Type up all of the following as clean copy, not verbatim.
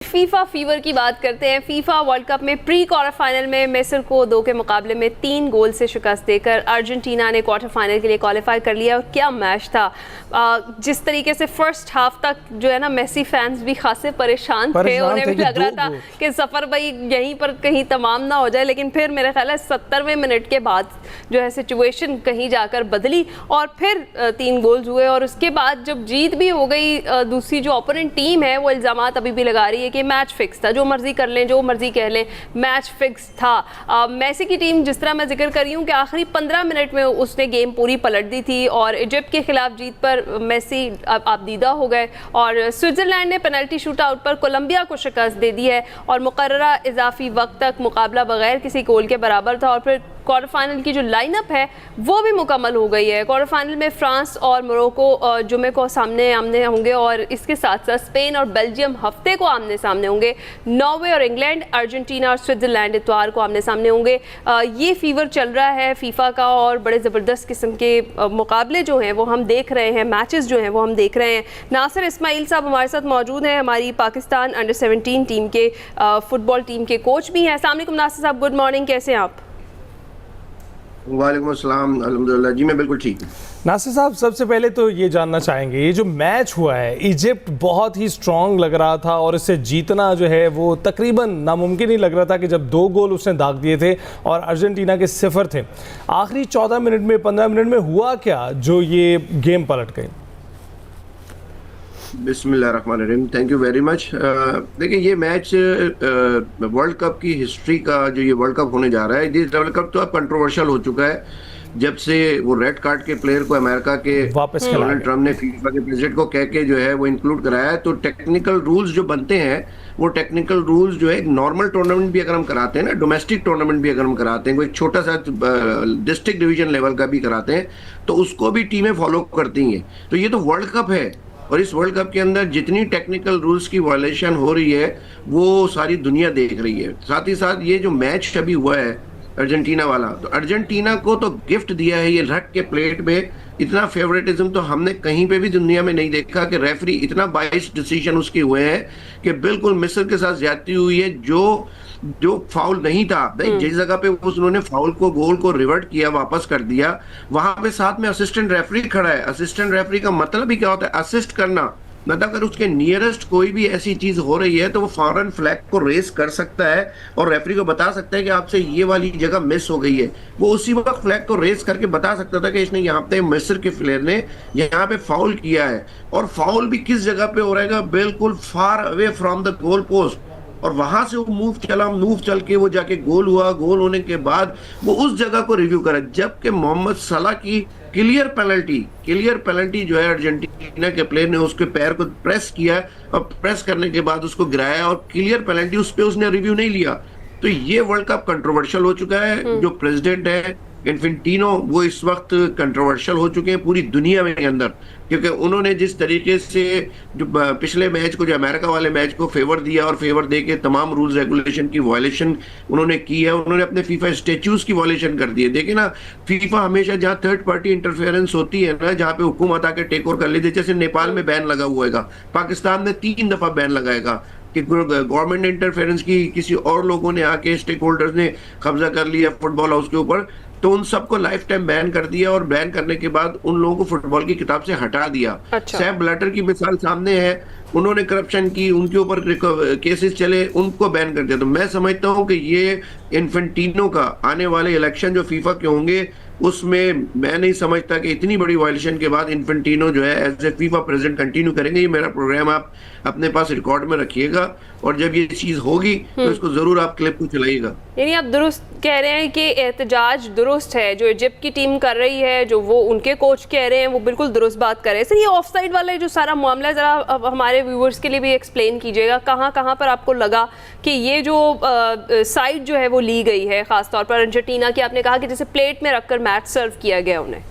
FIFA fever की बात करते हैं। फीफा वर्ल्ड कप में प्री क्वार्टर फाइनल में मिस्र को 2 के मुकाबले में 3 गोल से शिकस्त देकर अर्जेंटीना ने क्वार्टर फाइनल के लिए क्वालिफाई कर लिया। और क्या मैच था! जिस तरीके से फर्स्ट हाफ तक जो है ना, मेसी फैंस भी खासे परेशान थे। उन्हें भी लग रहा था कि सफ़र भाई यहीं पर कहीं तमाम ना हो जाए, लेकिन फिर मेरे ख्याल है 70वें मिनट के बाद जो है सिचुएशन कहीं जाकर बदली और फिर 3 गोल्स हुए। और उसके बाद जब जीत भी हो गई, दूसरी जो ओपोनेंट टीम है वो इल्ज़ामात अभी भी लगा रही है कि मैच फिक्स था, जो मर्जी कर लें, जो मर्जी कह लें, मैच फिक्स था। मेसी की टीम, जिस तरह मैं जिक्र कर रही हूँ कि आखिरी 15 मिनट में उसने गेम पूरी पलट दी थी और इजिप्ट के खिलाफ जीत पर मेसी आबदीदा हो गए। और स्विट्ज़रलैंड ने पेनल्टी शूट आउट पर कोलंबिया को शिकस्त दे दी है और मुकर्ररा इजाफी वक्त तक मुकाबला बगैर किसी गोल के बराबर था। और फिर क्वार्टर फाइनल की जो लाइनअप है वो भी मुकम्मल हो गई है। क्वार्टर फाइनल में फ्रांस और मोरक्को जुमे को सामने आमने होंगे और इसके साथ साथ स्पेन और बेल्जियम हफ्ते को आमने सामने होंगे। नॉर्वे और इंग्लैंड, अर्जेंटीना और स्विट्ज़रलैंड इतवार को आमने सामने होंगे। ये फीवर चल रहा है फीफा का और बड़े ज़बरदस्त किस्म के मुकाबले जो हैं वो हम देख रहे हैं, मैचेस जो हैं वो हम देख रहे हैं। नासिर इस्माइल साहब हमारे साथ मौजूद हैं, हमारी पाकिस्तान अंडर 17 टीम के फुटबॉल टीम के कोच भी हैं। अस्सलाम वालेकुम नासिर साहब, गुड मॉर्निंग, कैसे हैं आप? वालेकुम अस्सलाम, अल्हम्दुलिल्लाह जी, मैं बिल्कुल ठीक हूँ। नासिर साहब, सबसे पहले तो ये जानना चाहेंगे, ये जो मैच हुआ है, इजिप्ट बहुत ही स्ट्रॉन्ग लग रहा था और इससे जीतना जो है वो तकरीबन नामुमकिन ही लग रहा था कि जब 2 गोल उसने दाग दिए थे और अर्जेंटीना के 0 थे। आखिरी 14 मिनट में, 15 मिनट में हुआ क्या जो ये गेम पलट गई? बिस्मिल्लाहिर्रहमानिर्रहीम, थैंक यू वेरी मच। देखिए, ये मैच वर्ल्ड कप की हिस्ट्री का जो ये वर्ल्ड कप होने जा रहा है, ये वर्ल्ड कप तो अब कंट्रोवर्शियल हो चुका है जब से वो रेड कार्ड के प्लेयर को अमेरिका के डोनाल्ड ट्रम्प ने फीफा के प्रेसिडेंट को कह के जो है वो इंक्लूड कराया है। तो टेक्निकल रूल्स जो बनते हैं, वो टेक्निकल रूल्स जो है एक नॉर्मल टूर्नामेंट भी अगर हम कराते हैं ना, डोमेस्टिक टूर्नामेंट भी अगर हम कराते हैं, कोई छोटा सा डिस्ट्रिक्ट डिवीजन लेवल का भी कराते हैं, तो उसको भी टीमें फॉलो करती हैं। तो ये तो वर्ल्ड कप है और इस वर्ल्ड कप के अंदर जितनी टेक्निकल रूल्स की वायलेशन हो रही है वो सारी दुनिया देख रही है। साथ ही साथ ये जो मैच अभी हुआ है अर्जेंटीना वाला, तो अर्जेंटीना को तो गिफ्ट दिया है ये रख के प्लेट में। इतना फेवरेटिज्म तो हमने कहीं पे भी दुनिया में नहीं देखा कि रेफरी इतना बाइस्ड डिसीजन उसके हुए हैं कि बिल्कुल मिस्र के साथ ज्यादती हुई है। जो फाउल नहीं था, जिस जगह पे उन्होंने फाउल को, गोल को रिवर्ट किया, वापस कर दिया, वहां पे साथ में असिस्टेंट रेफरी खड़ा है। असिस्टेंट रेफरी का मतलब ही क्या होता है? असिस्ट करना। मतलब अगर उसके नियरेस्ट कोई भी ऐसी चीज हो रही है तो वो फौरन फ्लैग को रेस कर सकता है और रेफरी को बता सकता है कि आपसे ये वाली जगह मिस हो गई है। वो उसी वक्त फ्लैग को रेस करके बता सकता था कि इसने यहाँ पे मिस्र के प्लेयर ने यहाँ पे फाउल किया है। और फाउल भी किस जगह पे हो रहेगा? बिल्कुल far away from the goal post. और वहां से वो मूव चल के वो जाके गोल हुआ। गोल होने के बाद वो उस जगह को रिव्यू करा, जबकि मोहम्मद सलाह की क्लियर पेनल्टी जो है अर्जेंटीना के प्लेयर ने उसके पैर को प्रेस किया और प्रेस करने के बाद उसको गिराया और क्लियर पेनल्टी उस पे उसने रिव्यू नहीं लिया। तो ये वर्ल्ड कप कंट्रोवर्शियल हो चुका है। जो प्रेसिडेंट है इन्फेंटिनो, वो इस वक्त कंट्रोवर्शियल हो चुके हैं पूरी दुनिया में अंदर, क्योंकि उन्होंने जिस तरीके से जो पिछले मैच को, जो अमेरिका वाले मैच को फेवर दिया और फेवर दे के तमाम रूल्स रेगुलेशन की वायलेशन उन्होंने की है। उन्होंने अपने फीफा स्टेच्यूज की वायलेशन कर दी है। देखिए ना, फीफा हमेशा जहाँ थर्ड पार्टी इंटरफेरेंस होती है ना, जहाँ पे हुकूमत आके टेक ओवर कर लेती है, जैसे नेपाल में बैन लगा हुआ है, पाकिस्तान में 3 दफा बैन लगाएगा कि गवर्नमेंट इंटरफेरेंस की, किसी और लोगों ने आके, स्टेक होल्डर्स ने कब्जा कर लिया फुटबॉल हाउस के ऊपर, तो उन सबको लाइफ टाइम बैन कर दिया और बैन करने के बाद उन लोगों को फुटबॉल की किताब से हटा दिया। सैप ब्लैटर की मिसाल सामने है, उन्होंने करप्शन की, उनके ऊपर केसेस चले, उनको बैन कर दिया। तो मैं समझता हूं कि ये इन्फेंटिनो का आने वाले इलेक्शन जो फीफा के होंगे उसमें मैं नहीं समझता कि इतनी बड़ी वायलेशन के बाद इन्फेंटिनो जो है as a FIFA president continue करेंगे। ये मेरा प्रोग्राम आप अपने पास रिकॉर्ड में रखिएगा और जब ये चीज होगी तो इसको जरूर आप क्लिप को चलाइएगा। यानी आप दुरुस्त कह रहे हैं कि एहतजाज दुरुस्त है जो इजिप्ट की टीम कर रही है, जो वो उनके कोच कह रहे हैं वो बिल्कुल दुरुस्त बात कर रहे हैं। सर, ये ऑफसाइड वाला जो सारा मामला है, जरा हमारे व्यूअर्स के लिए भी एक्सप्लेन कीजिएगा, कहाँ कहाँ पर आपको लगा कि ये जो साइड जो है वो ली गई है, खासतौर पर अर्जेंटीना की? आपने कहा कि जैसे प्लेट में रखकर मैच सर्व किया गया उन्हें।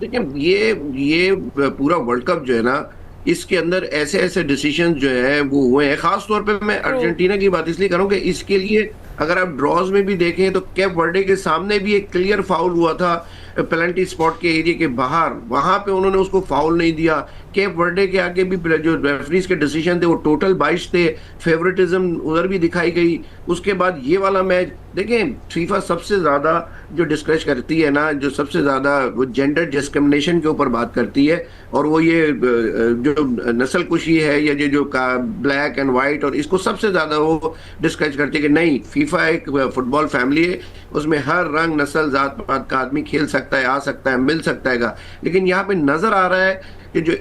देखिए, ये पूरा वर्ल्ड कप जो है ना, इसके अंदर ऐसे ऐसे डिसीजन जो है वो हुए हैं। खास तौर पे मैं अर्जेंटीना की बात इसलिए करूं कि इसके लिए अगर आप ड्रॉज में भी देखें तो कैप वर्डे के सामने भी एक क्लियर फाउल हुआ था पेनल्टी स्पॉट के एरिया के बाहर, वहां पे उन्होंने उसको फाउल नहीं दिया। केप वर्डे के आगे भी जो रेफरीज के डिसीजन थे वो टोटल 22 थे, फेवरेटिज्म उधर भी दिखाई गई। उसके बाद ये वाला मैच देखें, फीफा सबसे ज्यादा जो डिस्कस करती है ना, जो सबसे ज्यादा वो जेंडर डिस्क्रिमिनेशन के ऊपर बात करती है, और वो ये जो नस्ल कुशी है या जो ब्लैक एंड व्हाइट, और इसको सबसे ज्यादा वो डिस्कस करती है कि नहीं, फीफा एक फुटबॉल फैमिली है, उसमें हर रंग नस्ल जात पात का आदमी खेल सकता है, आ सकता है, मिल सकता है। लेकिन यहाँ पे नजर आ रहा है कि जो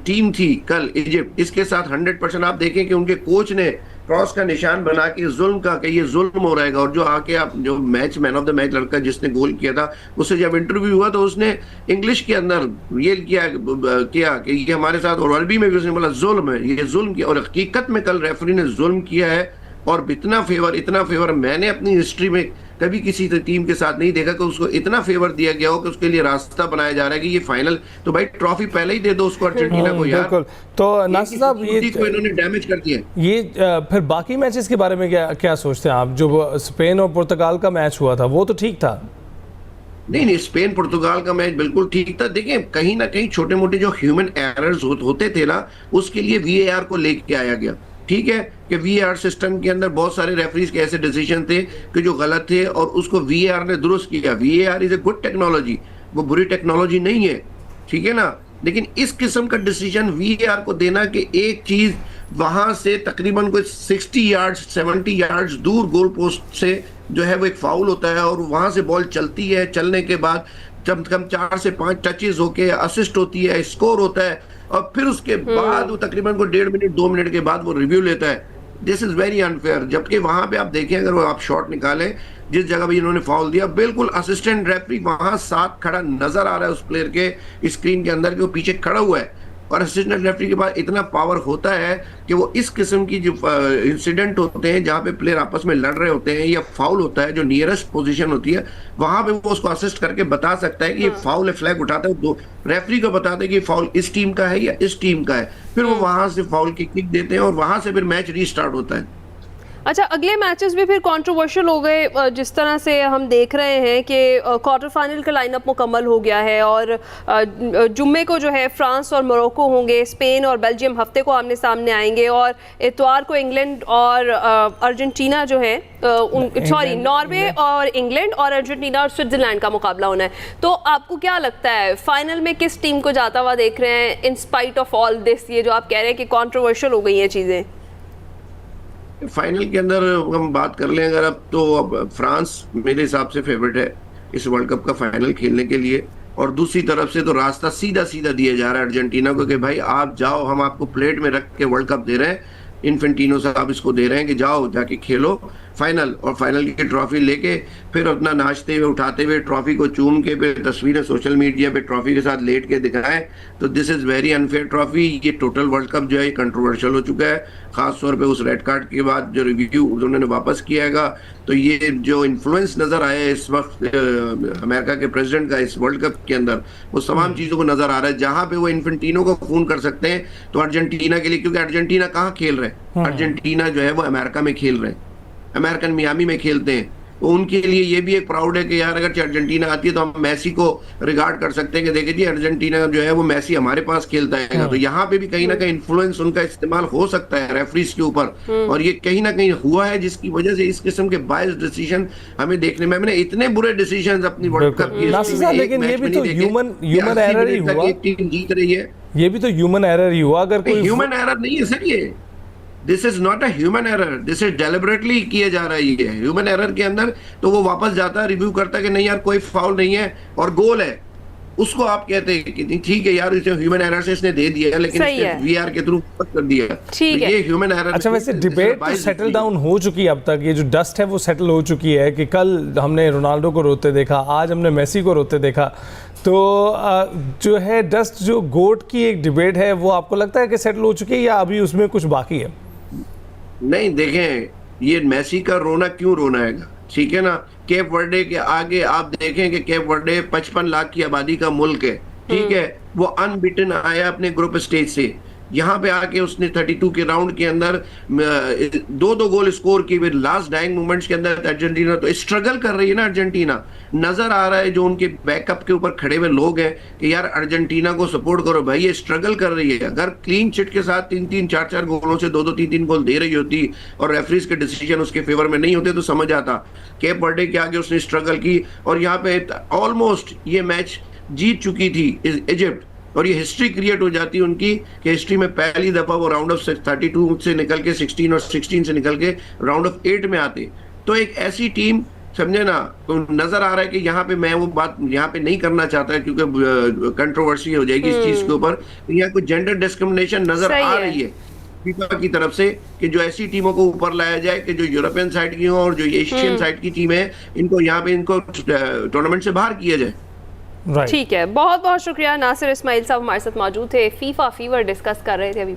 टीम थी कल इजिप्ट, इसके साथ 100% आप देखें कि उनके कोच ने क्रॉस का निशान बना के जुल्म का कि ये जुल्म हो रहेगा। और जो आके आप जो match man of the match लड़का जिसने गोल किया था, उससे जब इंटरव्यू हुआ तो उसने इंग्लिश के अंदर ये किया कि ये हमारे साथ, और अरबी में भी उसने बोला जुल्म है, ये जुल्म किया। और हकीकत में कल रेफरी ने जुल्म किया है, और इतना फेवर मैंने अपनी हिस्ट्री में कभी किसी टीम के साथ नहीं देखा कि उसको इतना फेवर दिया गया हो कि उसके लिए रास्ता बनाया जा रहा है कि ये फाइनल, तो भाई ट्रॉफी पहले ही दे दो उसको अर्जेंटीना को यार। बिल्कुल। तो नासिर साहब, ये इन्होंने डैमेज कर दिया। ये फिर बाकी मैचेस के बारे में क्या सोचते हैं आप? जो स्पेन और पुर्तगाल का मैच हुआ था वो तो ठीक था। नहीं, स्पेन पुर्तगाल का मैच बिल्कुल ठीक था। देखिए, कहीं ना कहीं छोटे मोटे जो ह्यूमन एरर्स होते थे ना, उसके लिए VAR को लेके आया गया। ठीक है कि VAR सिस्टम के अंदर बहुत सारे रेफरीज के ऐसे डिसीजन थे कि जो गलत थे, और उसको VAR ने दुरुस्त किया। VAR is a good technology, वो बुरी टेक्नोलॉजी नहीं है, ठीक है ना। लेकिन इस किस्म का डिसीजन VAR को देना कि एक चीज वहां से तकरीबन कोई 60 यार्ड्स 70 यार्ड्स दूर गोल पोस्ट से जो है वो एक फाउल होता है, और वहां से बॉल चलती है, चलने के बाद कम से कम 4 से 5 टचेस होके असिस्ट होती है, स्कोर होता है, और फिर उसके बाद वो तकरीबन को 1.5 मिनट 2 मिनट के बाद वो रिव्यू लेता है। This is very unfair. जबकि वहां पे आप देखें, अगर वो आप शॉट निकालें जिस जगह भी इन्होंने फाउल दिया, बिल्कुल असिस्टेंट रेफरी वहां साथ खड़ा नजर आ रहा है उस प्लेयर के स्क्रीन के अंदर कि वो पीछे खड़ा हुआ है। और असिस्टेंट रेफरी के पास इतना पावर होता है कि वो इस किस्म की जो इंसिडेंट होते हैं जहां पे प्लेयर आपस में लड़ रहे होते हैं या फाउल होता है, जो नियरेस्ट पोजीशन होती है वहां पे वो उसको असिस्ट करके बता सकता है कि ये फाउल है, फ्लैग उठाता है, दो रेफरी को बताते हैं कि फाउल इस टीम का है या इस टीम का है, फिर वो वहां से फाउल की किक देते हैं और वहां से फिर मैच रीस्टार्ट होता है। अच्छा, अगले मैचेस भी फिर कंट्रोवर्शियल हो गए, जिस तरह से हम देख रहे हैं कि क्वार्टर फाइनल का लाइनअप मुकम्मल हो गया है, और जुम्मे को जो है फ्रांस और मोरक्को होंगे, स्पेन और बेल्जियम हफ्ते को आमने सामने आएंगे, और इतवार को इंग्लैंड और अर्जेंटीना जो है, नॉर्वे और इंग्लैंड और अर्जेंटीना और स्विट्जरलैंड का मुकाबला होना है। तो आपको क्या लगता है फाइनल में किस टीम को जाता हुआ देख रहे हैं, in spite of all this, ये जो आप कह रहे हैं कि कंट्रोवर्शियल हो गई हैं चीज़ें? फाइनल के अंदर हम बात कर लें अगर, अब फ्रांस मेरे हिसाब से फेवरेट है इस वर्ल्ड कप का फाइनल खेलने के लिए, और दूसरी तरफ से तो रास्ता सीधा सीधा दिया जा रहा है अर्जेंटीना को कि भाई आप जाओ, हम आपको प्लेट में रख के वर्ल्ड कप दे रहे हैं, इन्फेंटिनो साहब इसको दे रहे हैं कि जाओ जाके खेलो फाइनल, और फाइनल की ट्रॉफी लेके फिर अपना नाचते हुए उठाते हुए ट्रॉफी को चूम के फिर तस्वीरें सोशल मीडिया पे ट्रॉफी के साथ लेट के दिखाएं। तो this is very unfair trophy. ये टोटल वर्ल्ड कप जो है कंट्रोवर्शियल हो चुका है, खास तौर पे उस रेड कार्ड के बाद जो रिव्यू उन्होंने वापस किया है। तो ये जो इन्फ्लुएंस नजर आया है इस वक्त अमेरिका के प्रेसिडेंट का इस वर्ल्ड कप के अंदर, वो तमाम चीजों को नजर आ रहा है। जहां पे वो इन्फेंटिनो को फोन कर सकते हैं तो अर्जेंटीना के लिए, क्योंकि अर्जेंटीना कहाँ खेल रहे हैं, अर्जेंटीना जो है वो अमेरिका में खेल रहे हैं, अमेरिकन मियामी में खेलते हैं। तो उनके लिए ये भी एक प्राउड है कि यार अगर अर्जेंटीना आती है तो हम मेसी को रिगार्ड कर सकते हैं कि देखिए जी अर्जेंटीना जो है वो मेसी हमारे पास खेलता है। तो यहाँ पे भी कहीं ना कहीं इन्फ्लुएंस उनका इस्तेमाल हो सकता है रेफरीज के ऊपर, और ये कहीं ना कहीं हुआ है जिसकी वजह से इस किस्म के बायस डिसीजन हमें देखने में, मैंने इतने बुरे डिसीजन अपनी वर्ल्ड कप की हिस्ट्री में लेकिन ये भी तो ह्यूमन एरर ही हुआ, एक टीम जीत रही है, ये भी तो ह्यूमन एरर ही हुआ। अगर कोई ह्यूमन एरर नहीं है सर, ये this is not a human error, this is deliberately किया जा रहा है। ये ह्यूमन एरर के अंदर तो वो वापस जाता है, रिव्यू करता है कि नहीं यार कोई फाउल नहीं है और गोल है, उसको आप कहते हैं कि ठीक है यार इसे ह्यूमन एरर से इसने दे दिया, लेकिन इसने VAR के थ्रू कर दिया, ठीक है, ये ह्यूमन एरर। अच्छा, वैसे डिबेट तो सेटल डाउन हो चुकी है अब तक, ये जो डस्ट है वो सेटल हो चुकी है कि कल हमने रोनाल्डो को रोते देखा, आज हमने मेसी को रोते देखा। तो जो है डस्ट, जो गोट की एक डिबेट है, वो आपको लगता है कि सेटल हो चुकी है या अभी उसमें कुछ बाकी है? नहीं, देखें ये मेसी का रोना क्यों रोना है, ठीक है ना। केप वर्डे के आगे आप देखें कि केप वर्डे 55 लाख की आबादी का मुल्क है, ठीक है, वो अनबीटन आया अपने ग्रुप स्टेज से, यहाँ पे आके उसने 32 के राउंड के अंदर 2-2 गोल स्कोर किए विद लास्ट डाइंग मोमेंट्स के अंदर। अर्जेंटीना तो स्ट्रगल कर रही है ना, अर्जेंटीना नजर आ रहा है जो उनके बैकअप के ऊपर खड़े हुए लोग हैं कि यार अर्जेंटीना को सपोर्ट करो भाई, ये स्ट्रगल कर रही है। अगर क्लीन चिट के साथ 3-3 4-4 गोलों से 2-2 3-3 गोल दे रही होती और रेफरीज के डिसीजन उसके फेवर में नहीं होते तो समझ आता। केप वर्डे के आगे उसने स्ट्रगल की और यहाँ पे ऑलमोस्ट ये मैच जीत चुकी थी इजिप्ट, और ये हिस्ट्री क्रिएट हो जाती है उनकी कि हिस्ट्री में पहली दफा वो राउंड ऑफ 32 से निकल के 16 और 16 से निकल के राउंड ऑफ 8 में आते। तो एक ऐसी टीम, समझे ना, तो नजर आ रहा है कि यहाँ पे मैं वो बात यहाँ पे नहीं करना चाहता क्योंकि कंट्रोवर्सी हो जाएगी इस चीज के ऊपर। यहाँ कोई जेंडर डिस्क्रिमिनेशन नजर आ रही है फीफा की तरफ से कि जो ऐसी टीमों को ऊपर लाया जाए कि जो यूरोपियन साइड की हो और जो एशियन साइड की टीम है इनको यहाँ पे इनको टूर्नामेंट से बाहर किया जाए। ठीक है, बहुत बहुत शुक्रिया। नासिर इस्माइल साहब हमारे साथ मौजूद थे, फीफा फीवर डिस्कस कर रहे थे अभी।